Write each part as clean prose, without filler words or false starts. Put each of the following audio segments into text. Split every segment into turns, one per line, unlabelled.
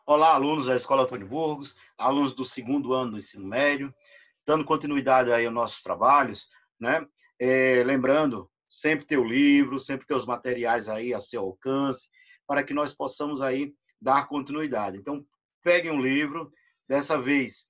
Olá, alunos da Escola Antônio Burgos, alunos do segundo ano do ensino médio, dando continuidade aí aos nossos trabalhos, né? Lembrando, sempre ter o livro, sempre ter os materiais aí ao seu alcance, para que nós possamos aí dar continuidade. Então, peguem um livro, dessa vez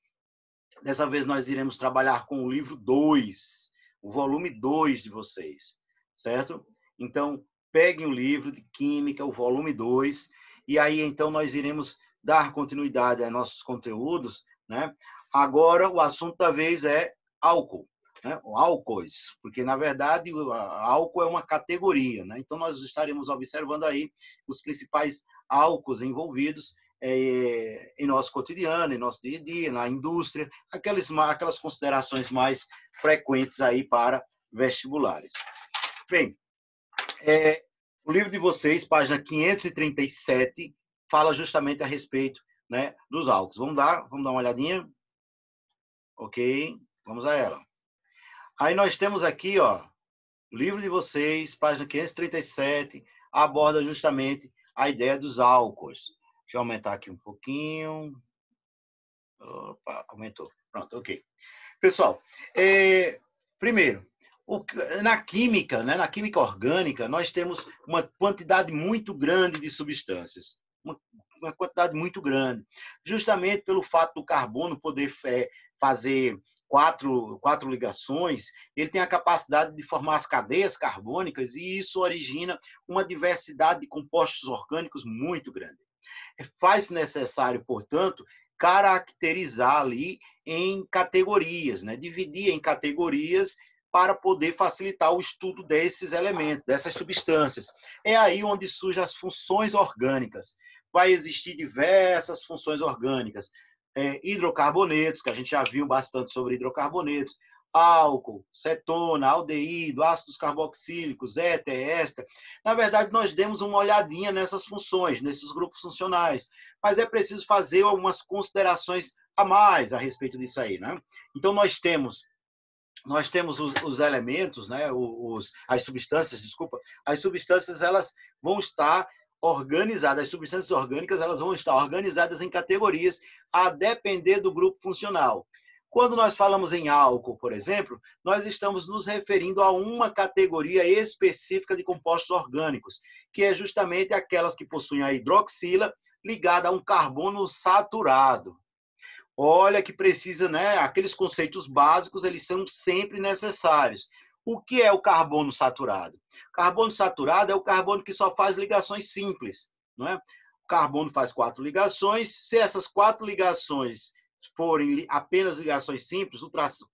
nós iremos trabalhar com o livro 2, o volume 2 de vocês, certo? Então, peguem o livro de Química, o volume 2, e aí então nós iremos dar continuidade a nossos conteúdos, né? Agora, o assunto da vez é álcool, né? Álcoois, porque, na verdade, o álcool é uma categoria, né? Então, nós estaremos observando aí os principais álcools envolvidos em nosso cotidiano, em nosso dia a dia, na indústria, aquelas considerações mais frequentes aí para vestibulares. Bem, o livro de vocês, página 537, fala justamente a respeito, né, dos álcools. Vamos dar uma olhadinha? Ok, vamos a ela. Aí nós temos aqui, ó, o livro de vocês, página 537, aborda justamente a ideia dos álcools. Deixa eu aumentar aqui um pouquinho. Opa, aumentou. Pronto, ok. Pessoal, primeiro, na química, né, na química orgânica, nós temos uma quantidade muito grande de substâncias. Uma quantidade muito grande. Justamente pelo fato do carbono poder fazer quatro ligações, ele tem a capacidade de formar as cadeias carbônicas e isso origina uma diversidade de compostos orgânicos muito grande. Faz necessário, portanto, caracterizar ali em categorias, né? Dividir em categorias para poder facilitar o estudo desses elementos, dessas substâncias. É aí onde surgem as funções orgânicas. Vai existir diversas funções orgânicas. Hidrocarbonetos, que a gente já viu bastante sobre hidrocarbonetos, álcool, cetona, aldeído, ácidos carboxílicos, éter, éster. Na verdade, nós demos uma olhadinha nessas funções, nesses grupos funcionais, mas é preciso fazer algumas considerações a mais a respeito disso aí, né? Então, nós temos os elementos, né? As substâncias elas vão estar organizadas, as substâncias orgânicas elas vão estar organizadas em categorias a depender do grupo funcional. Quando nós falamos em álcool, por exemplo, nós estamos nos referindo a uma categoria específica de compostos orgânicos, que é justamente aquelas que possuem a hidroxila ligada a um carbono saturado. Olha que precisa, né? Aqueles conceitos básicos, eles são sempre necessários. O que é o carbono saturado? Carbono saturado é o carbono que só faz ligações simples, não é? O carbono faz 4 ligações. Se essas 4 ligações forem apenas ligações simples,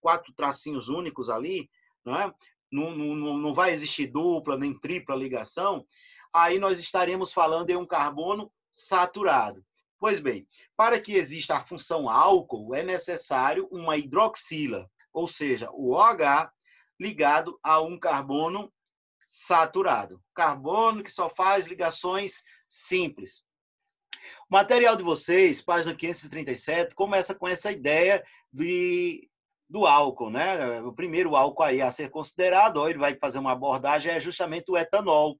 4 tracinhos únicos ali, não é? Não vai existir dupla nem tripla ligação, aí nós estaremos falando em um carbono saturado. Pois bem, para que exista a função álcool, é necessário uma hidroxila, ou seja, o OH ligado a um carbono saturado. Carbono que só faz ligações simples. O material de vocês, página 537, começa com essa ideia do álcool, né? O primeiro álcool aí a ser considerado, ó, ele vai fazer uma abordagem, é justamente o etanol.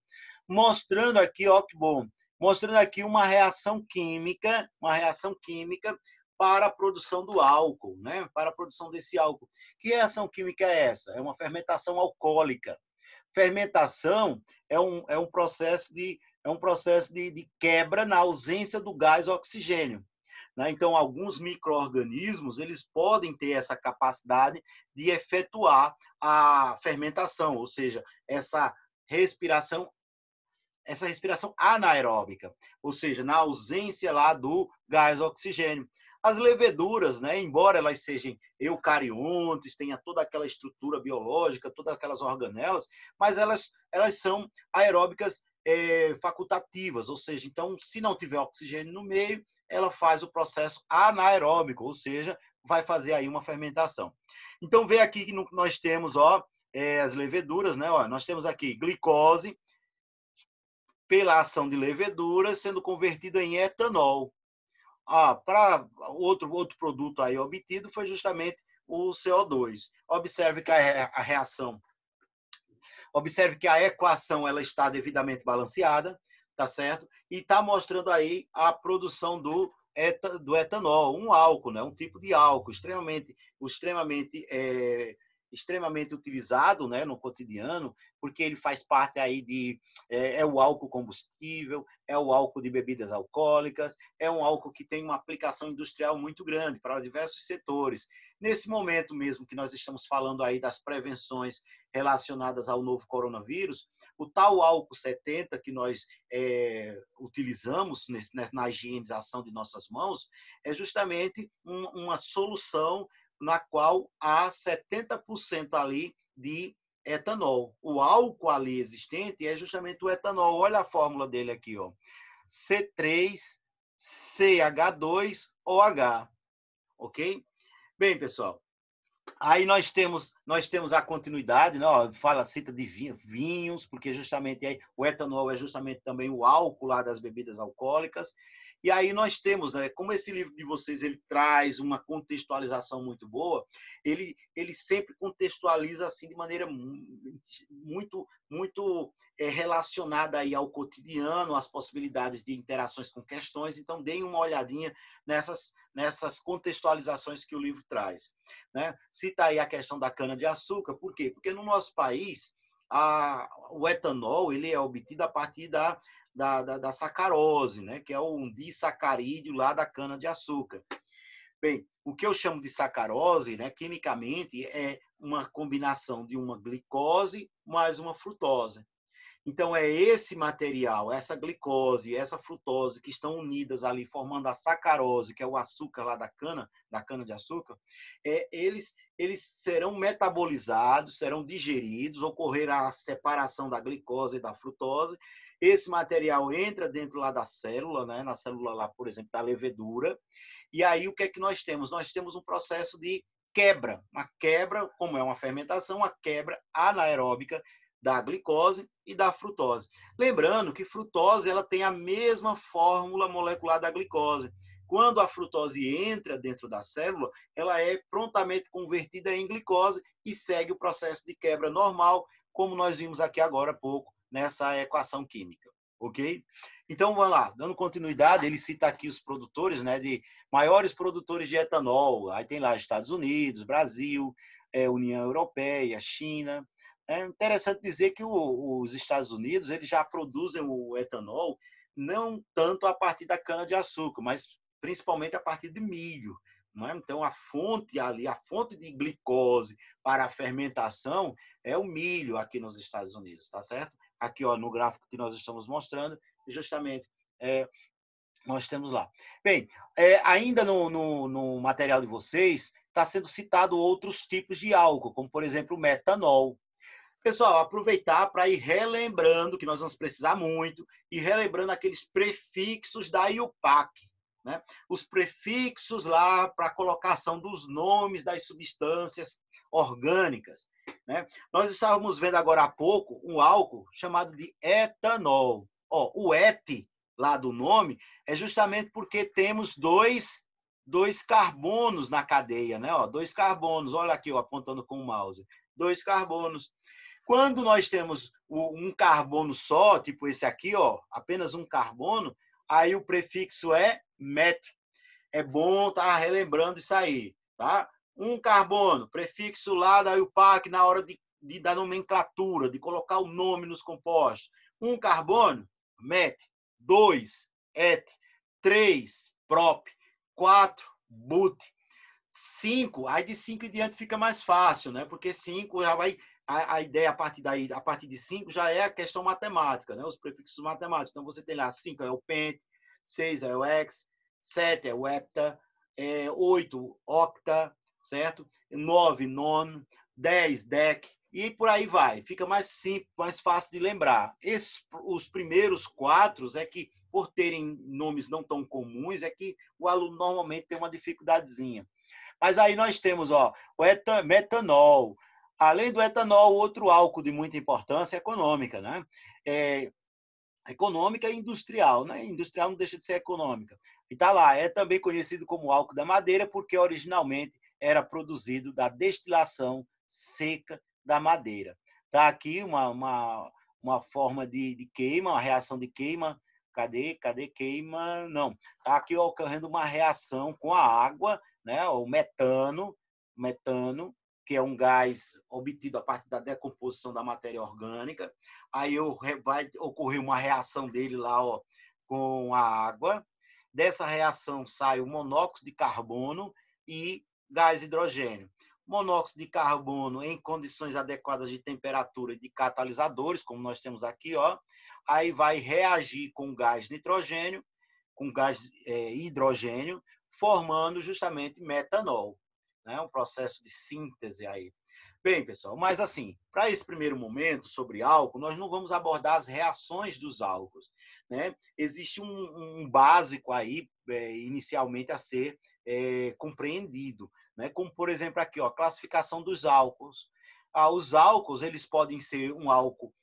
Mostrando aqui, ó, que bom, mostrando aqui uma reação química para a produção do álcool, né? Para a produção desse álcool. Que reação química é essa? É uma fermentação alcoólica. Fermentação é um processo de quebra na ausência do gás oxigênio. Né? Então, alguns micro-organismos eles podem ter essa capacidade de efetuar a fermentação, ou seja, essa respiração anaeróbica, ou seja, na ausência lá do gás oxigênio. As leveduras, né, embora elas sejam eucariontes, tenha toda aquela estrutura biológica, todas aquelas organelas, mas elas são aeróbicas facultativas, ou seja, então, se não tiver oxigênio no meio, ela faz o processo anaeróbico, ou seja, vai fazer aí uma fermentação. Então, vê aqui que nós temos, ó, as leveduras, né, ó, nós temos aqui glicose, pela ação de leveduras, sendo convertida em etanol. Para outro produto aí obtido foi justamente o CO2. Observe que a equação ela está devidamente balanceada, tá certo? E está mostrando aí a produção do do etanol, um álcool, né? Um tipo de álcool extremamente utilizado, né, no cotidiano, porque ele faz parte aí é o álcool combustível, é o álcool de bebidas alcoólicas, é um álcool que tem uma aplicação industrial muito grande para diversos setores. Nesse momento mesmo que nós estamos falando aí das prevenções relacionadas ao novo coronavírus, o tal álcool 70 que nós utilizamos na higienização de nossas mãos é justamente uma solução na qual há 70% ali de etanol. O álcool ali existente é justamente o etanol. Olha a fórmula dele aqui, ó. C3CH2OH, ok? Bem, pessoal, aí nós temos a continuidade, né? Cita de vinhos, porque justamente aí, o etanol é justamente também o álcool lá das bebidas alcoólicas. E aí nós temos, né, como esse livro de vocês ele traz uma contextualização muito boa, ele sempre contextualiza assim de maneira muito relacionada aí ao cotidiano, às possibilidades de interações com questões. Então deem uma olhadinha nessas contextualizações que o livro traz, né? Cita aí a questão da cana-de-açúcar. Por quê? Porque no nosso país, o etanol ele é obtido a partir da sacarose, né? Que é um disacarídeo lá da cana-de-açúcar. Bem, o que eu chamo de sacarose, né, quimicamente, é uma combinação de uma glicose mais uma frutose. Então, é esse material, essa glicose, essa frutose que estão unidas ali, formando a sacarose, que é o açúcar lá da cana-de-açúcar, eles serão metabolizados, serão digeridos, ocorrerá a separação da glicose e da frutose. Esse material entra dentro lá da célula, né? Na célula lá, por exemplo, da levedura. E aí, o que é que nós temos? Nós temos um processo de quebra, uma quebra, como é uma fermentação, uma quebra anaeróbica da glicose e da frutose. Lembrando que frutose ela tem a mesma fórmula molecular da glicose. Quando a frutose entra dentro da célula, ela é prontamente convertida em glicose e segue o processo de quebra normal, como nós vimos aqui agora há pouco, nessa equação química. Ok? Então, vamos lá, dando continuidade, ele cita aqui os produtores, né, de maiores produtores de etanol. Aí tem lá Estados Unidos, Brasil, União Europeia, China. É interessante dizer que os Estados Unidos eles já produzem o etanol não tanto a partir da cana-de-açúcar, mas principalmente a partir de milho. Não é? Então, a fonte de glicose para a fermentação é o milho aqui nos Estados Unidos, tá certo? Aqui, ó, no gráfico que nós estamos mostrando, justamente nós temos lá. Bem, ainda no material de vocês, está sendo citado outros tipos de álcool, como, por exemplo, o metanol. Pessoal, aproveitar para ir relembrando, que nós vamos precisar muito, e relembrando aqueles prefixos da IUPAC, né? Os prefixos lá para a colocação dos nomes das substâncias orgânicas, né? Nós estávamos vendo agora há pouco um álcool chamado de etanol. Ó, o et lá do nome é justamente porque temos dois carbonos na cadeia, né? Ó, 2 carbonos, olha aqui, ó, apontando com o mouse. 2 carbonos. Quando nós temos um carbono só, tipo esse aqui, ó, apenas um carbono, aí o prefixo é met. É bom estar relembrando isso aí, tá? Um carbono, prefixo lá da IUPAC na hora da nomenclatura, de colocar o nome nos compostos. Um carbono, met. 2, et. 3, prop. 4, but. 5, aí de 5 em diante fica mais fácil, né? Porque 5 já vai a ideia a partir de 5 já é a questão matemática, né? Os prefixos matemáticos. Então você tem lá 5 é o pent, 6 é o hex, 7 é o hepta, 8 octa, certo? 9 non, 10 dec e por aí vai. Fica mais simples, mais fácil de lembrar. Os primeiros 4 é que por terem nomes não tão comuns é que o aluno normalmente tem uma dificuldadezinha. Mas aí nós temos, ó, o metanol. Além do etanol, outro álcool de muita importância é econômica, né? Econômica e industrial, né? Industrial não deixa de ser econômica. E tá lá, é também conhecido como álcool da madeira, porque originalmente era produzido da destilação seca da madeira. Tá aqui uma forma de queima, uma reação de queima Cadê queima? Não, está aqui ocorrendo uma reação com a água, né? O metano, que é um gás obtido a partir da decomposição da matéria orgânica. Aí vai ocorrer uma reação dele lá, ó, com a água. Dessa reação sai o monóxido de carbono e gás hidrogênio. Monóxido de carbono em condições adequadas de temperatura e de catalisadores, como nós temos aqui, ó. Aí vai reagir com gás nitrogênio, com gás hidrogênio, formando justamente metanol, né? Um processo de síntese aí. Bem, pessoal, mas assim, para esse primeiro momento sobre álcool, nós não vamos abordar as reações dos álcools, né? Existe um básico aí, inicialmente, a ser compreendido, né? Como, por exemplo, aqui, ó, a classificação dos álcools. Os álcools, eles podem ser um álcool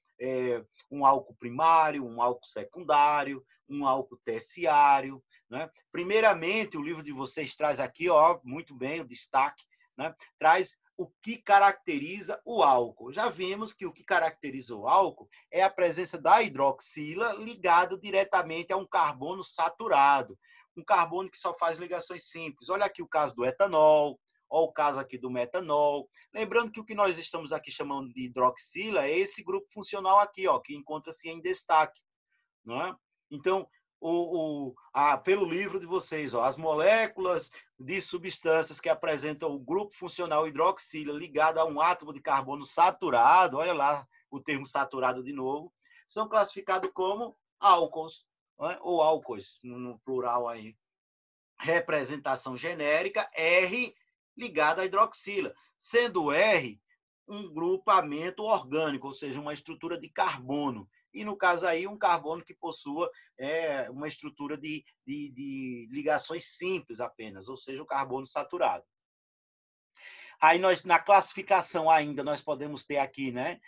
primário, um álcool secundário, um álcool terciário, né? Primeiramente, o livro de vocês traz aqui, ó, muito bem, o destaque, né? Traz o que caracteriza o álcool. Já vimos que o que caracteriza o álcool é a presença da hidroxila ligado diretamente a um carbono saturado, um carbono que só faz ligações simples. Olha aqui o caso do etanol, olha o caso aqui do metanol. Lembrando que o que nós estamos aqui chamando de hidroxila é esse grupo funcional aqui, ó, que encontra-se em destaque, não é? Então, pelo livro de vocês, ó, as moléculas de substâncias que apresentam o grupo funcional hidroxila ligado a um átomo de carbono saturado, olha lá o termo saturado de novo, são classificados como álcools, não é? Ou álcoois, no plural aí. Representação genérica, R ligado à hidroxila, sendo R um grupamento orgânico, ou seja, uma estrutura de carbono. E, no caso aí, um carbono que possua uma estrutura de ligações simples apenas, ou seja, o carbono saturado. Aí, na classificação ainda, nós podemos ter aqui, né,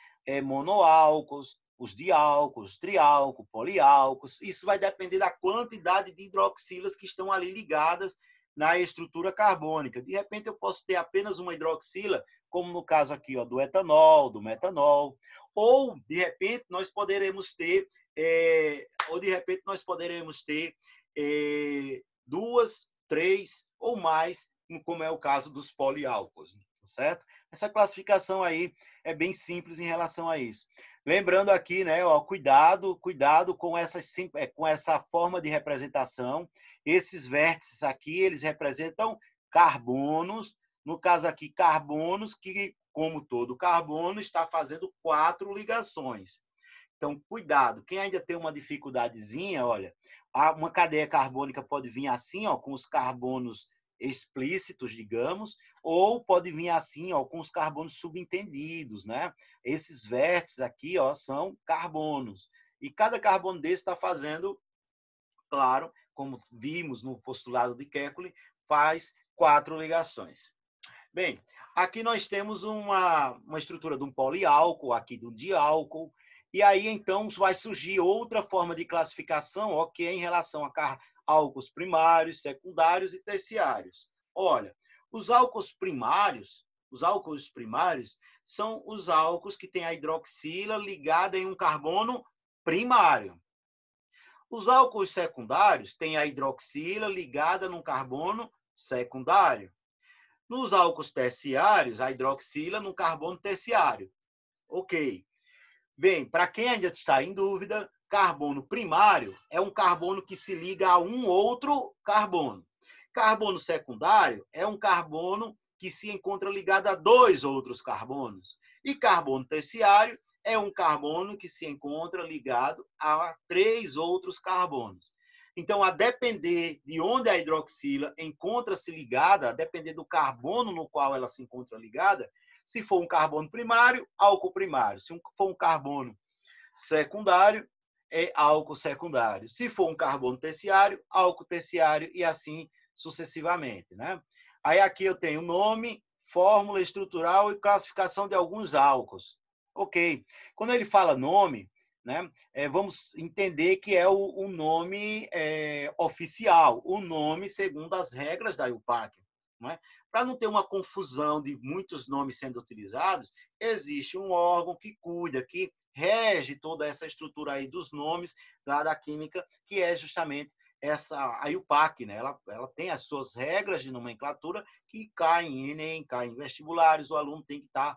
monoálcools, os diálcools, triálcools, poliálcools. Isso vai depender da quantidade de hidroxilas que estão ali ligadas na estrutura carbônica. De repente, eu posso ter apenas uma hidroxila, como no caso aqui, ó, do etanol, do metanol, ou de repente nós poderemos ter duas, três ou mais, como é o caso dos poliálcools, certo? Essa classificação aí é bem simples em relação a isso. Lembrando aqui, né, ó, cuidado com essa forma de representação. Esses vértices aqui, eles representam carbonos, no caso aqui, carbonos que, como todo carbono, está fazendo 4 ligações. Então, cuidado. Quem ainda tem uma dificuldadezinha, olha, uma cadeia carbônica pode vir assim, ó, com os carbonos explícitos, digamos, ou pode vir assim, ó, com os carbonos subentendidos, né? Esses vértices aqui, ó, são carbonos. E cada carbono desse está fazendo, claro, como vimos no postulado de Kekulé, faz 4 ligações. Bem, aqui nós temos uma estrutura de um poliálcool, aqui de um diálcool, e aí então vai surgir outra forma de classificação, ó, que é em relação a álcools primários, secundários e terciários. Olha, os álcools primários são os álcools que têm a hidroxila ligada em um carbono primário. Os álcools secundários têm a hidroxila ligada num carbono secundário. Nos álcools terciários, a hidroxila no carbono terciário. Ok. Bem, para quem ainda está em dúvida, carbono primário é um carbono que se liga a um outro carbono. Carbono secundário é um carbono que se encontra ligado a 2 outros carbonos. E carbono terciário é um carbono que se encontra ligado a 3 outros carbonos. Então, a depender de onde a hidroxila encontra-se ligada, a depender do carbono no qual ela se encontra ligada, se for um carbono primário, álcool primário. Se for um carbono secundário, é álcool secundário. Se for um carbono terciário, álcool terciário e assim sucessivamente, né? Aí aqui eu tenho nome, fórmula estrutural e classificação de alguns álcools. Ok. Quando ele fala nome, né, vamos entender que é o nome oficial, o nome segundo as regras da IUPAC. Né? Para não ter uma confusão de muitos nomes sendo utilizados, existe um órgão que cuida, que rege toda essa estrutura aí dos nomes lá da química, que é justamente a IUPAC, né? Ela tem as suas regras de nomenclatura que caem em Enem, caem em vestibulares, o aluno tem que estar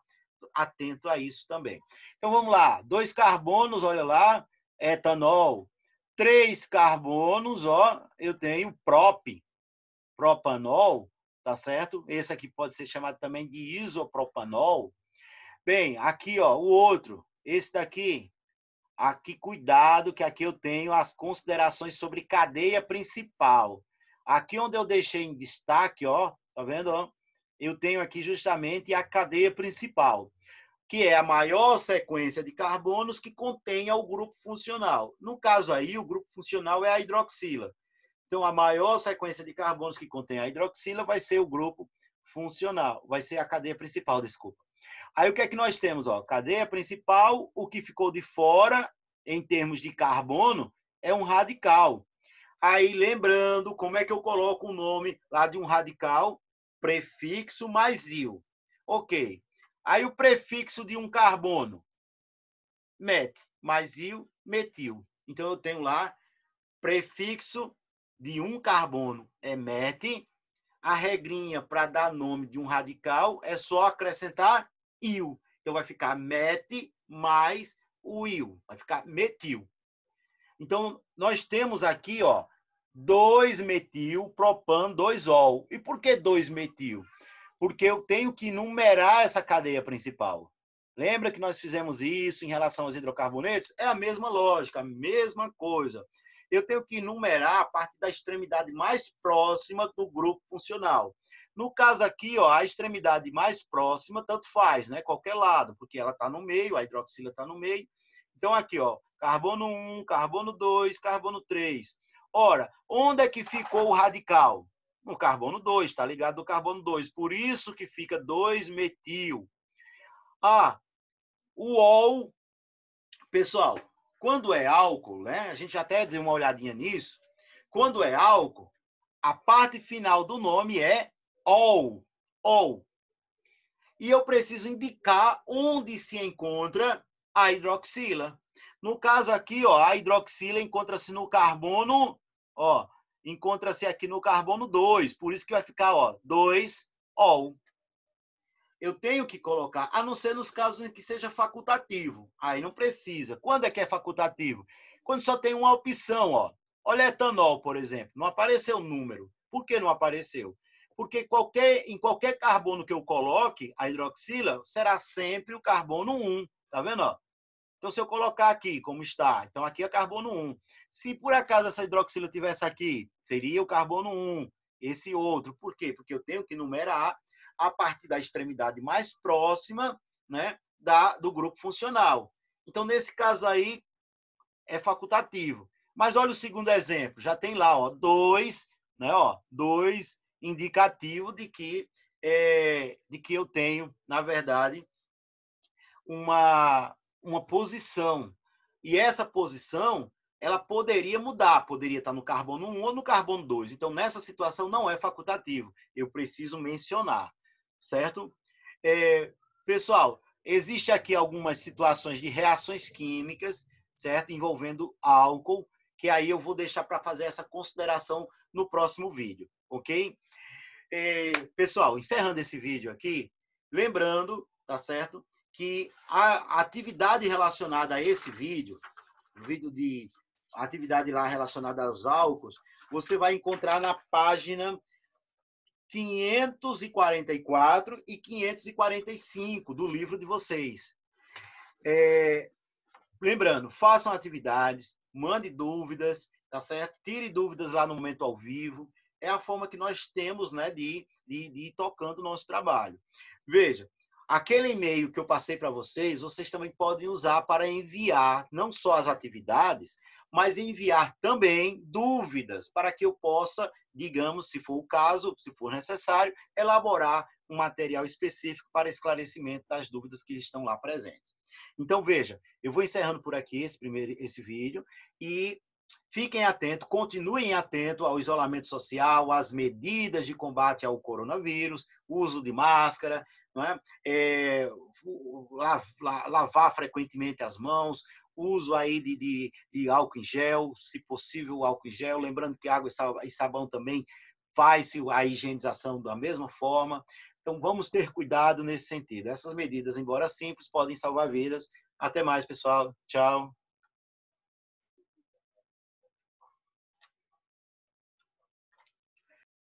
atento a isso também. Então, vamos lá. 2 carbonos, olha lá, etanol. 3 carbonos, ó, eu tenho propanol, tá certo? Esse aqui pode ser chamado também de isopropanol. Bem, aqui, ó, o outro, esse daqui, aqui, cuidado, que aqui eu tenho as considerações sobre cadeia principal. Aqui onde eu deixei em destaque, ó, tá vendo, ó? Eu tenho aqui justamente a cadeia principal, que é a maior sequência de carbonos que contenha o grupo funcional. No caso aí, o grupo funcional é a hidroxila. Então, a maior sequência de carbonos que contém a hidroxila vai ser o grupo funcional, vai ser a cadeia principal, desculpa. Aí o que é que nós temos? Ó? Cadeia principal, o que ficou de fora, em termos de carbono, é um radical. Aí, lembrando, como é que eu coloco o nome lá de um radical? Prefixo mais il. Ok. Aí o prefixo de um carbono, met, mais il, metil. Então, eu tenho lá prefixo de um carbono é met. A regrinha para dar nome de um radical é só acrescentar il. Então, vai ficar met mais o il. Vai ficar metil. Então, nós temos aqui, ó, 2-metil, propan, 2-ol. E por que 2-metil? Porque eu tenho que numerar essa cadeia principal. Lembra que nós fizemos isso em relação aos hidrocarbonetos? É a mesma lógica, a mesma coisa. Eu tenho que numerar a partir da extremidade mais próxima do grupo funcional. No caso aqui, ó, a extremidade mais próxima, tanto faz, né? Qualquer lado, porque ela está no meio, a hidroxila está no meio. Então, aqui, ó, carbono 1, carbono 2, carbono 3. Ora, onde é que ficou o radical? No carbono 2, está ligado ao carbono 2. Por isso que fica 2-metil. Ah, o ol, pessoal, quando é álcool, né? A gente até deu uma olhadinha nisso. Quando é álcool, a parte final do nome é ol. Ol. E eu preciso indicar onde se encontra a hidroxila. No caso aqui, ó, a hidroxila encontra-se no carbono, ó, encontra-se aqui no carbono 2, por isso que vai ficar, ó, 2-ol. Eu tenho que colocar, a não ser nos casos em que seja facultativo. Aí não precisa. Quando é que é facultativo? Quando só tem uma opção, ó. Olha etanol, por exemplo. Não apareceu o número. Por que não apareceu? Porque em qualquer carbono que eu coloque, a hidroxila, será sempre o carbono 1. Tá vendo? Ó? Então, se eu colocar aqui, como está, então aqui é carbono 1. Se por acaso essa hidroxila tivesse aqui, seria o carbono 1, esse outro. Por quê? Porque eu tenho que numerar a partir da extremidade mais próxima, né, do grupo funcional. Então, nesse caso aí, é facultativo. Mas olha o segundo exemplo, já tem lá, ó, 2, né, ó, 2 indicativo de que eu tenho, na verdade, uma posição. E essa posição, ela poderia mudar, poderia estar no carbono 1 ou no carbono 2. Então, nessa situação, não é facultativo. Eu preciso mencionar, certo? Pessoal, existe aqui algumas situações de reações químicas, certo? Envolvendo álcool, que aí eu vou deixar para fazer essa consideração no próximo vídeo, ok? Pessoal, encerrando esse vídeo aqui, lembrando, tá certo? Que a atividade relacionada a esse vídeo, o vídeo de atividade lá relacionada aos álcools, você vai encontrar na página 544 e 545 do livro de vocês. Lembrando, façam atividades, mande dúvidas, tá certo? Tire dúvidas lá no momento ao vivo. É a forma que nós temos, né, de ir tocando o nosso trabalho. Veja, aquele e-mail que eu passei para vocês, vocês também podem usar para enviar não só as atividades, mas enviar também dúvidas para que eu possa, digamos, se for o caso, se for necessário, elaborar um material específico para esclarecimento das dúvidas que estão lá presentes. Então, veja, eu vou encerrando por aqui esse vídeo e Fiquem atentos, continuem atentos ao isolamento social, às medidas de combate ao coronavírus, uso de máscara, não é? Lavar frequentemente as mãos, uso aí de álcool em gel, se possível álcool em gel, lembrando que água e sabão também faz a higienização da mesma forma. Então, vamos ter cuidado nesse sentido. Essas medidas, embora simples, podem salvar vidas. Até mais, pessoal. Tchau.